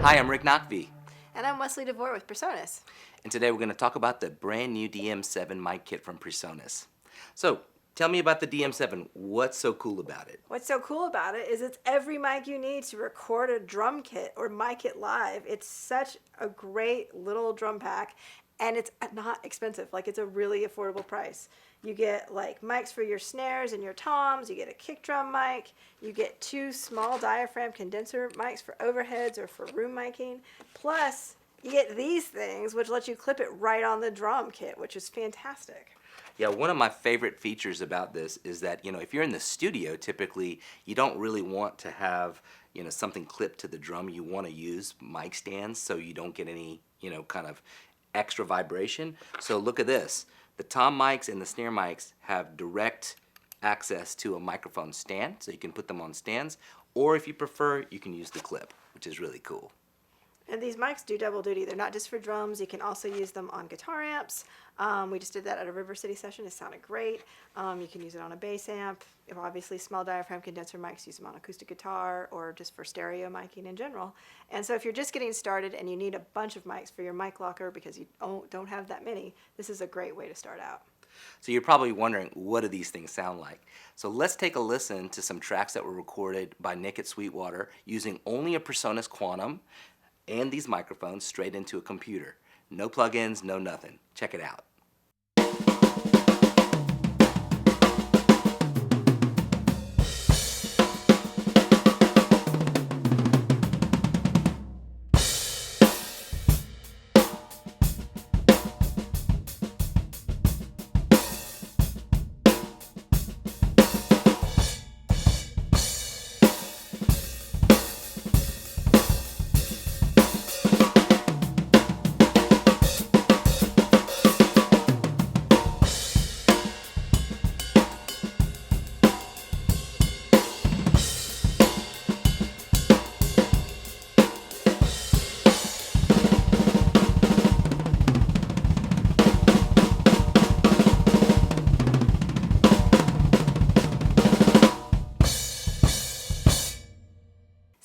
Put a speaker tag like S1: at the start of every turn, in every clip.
S1: Hi, I'm Rick Naqvi.
S2: And I'm Wesley DeVore with PreSonus.
S1: And today we're going to talk about the brand new DM-7 mic kit from PreSonus. So, tell me about the DM-7. What's so cool about it?
S2: What's so cool about it is it's every mic you need to record a drum kit or mic it live. It's such a great little drum pack, and it's not expensive. Like, it's a really affordable price. You get like mics for your snares and your toms, you get a kick drum mic, you get 2 small diaphragm condenser mics for overheads or for room miking, plus you get these things which let you clip it right on the drum kit, which is fantastic.
S1: Yeah, one of my favorite features about this is that, if you're in the studio, typically you don't really want to have, something clipped to the drum. You want to use mic stands so you don't get any, kind of extra vibration. So look at this. The tom mics and the snare mics have direct access to a microphone stand, so you can put them on stands, or if you prefer, you can use the clip, which is really cool.
S2: And these mics do double duty. They're not just for drums. You can also use them on guitar amps. We just did that at a River City session. It sounded great. You can use it on a bass amp. Obviously, small diaphragm condenser mics, use them on acoustic guitar or just for stereo miking in general. And so if you're just getting started and you need a bunch of mics for your mic locker because you don't have that many, this is a great way to start out.
S1: So you're probably wondering, what do these things sound like? So let's take a listen to some tracks that were recorded by Nick at Sweetwater using only a PreSonus Quantum and these microphones straight into a computer. No plugins, no nothing. Check it out.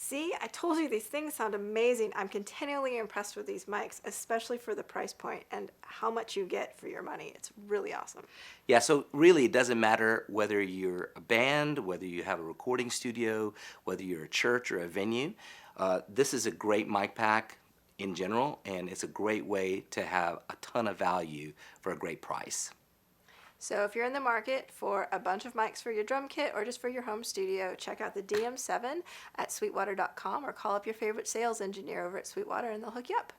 S2: See, I told you these things sound amazing. I'm continually impressed with these mics, especially for the price point and how much you get for your money. It's really awesome.
S1: Yeah, so really it doesn't matter whether you're a band, whether you have a recording studio, whether you're a church or a venue. This is a great mic pack in general, and it's a great way to have a ton of value for a great price.
S2: So if you're in the market for a bunch of mics for your drum kit or just for your home studio, check out the DM-7 at sweetwater.com or call up your favorite sales engineer over at Sweetwater and they'll hook you up.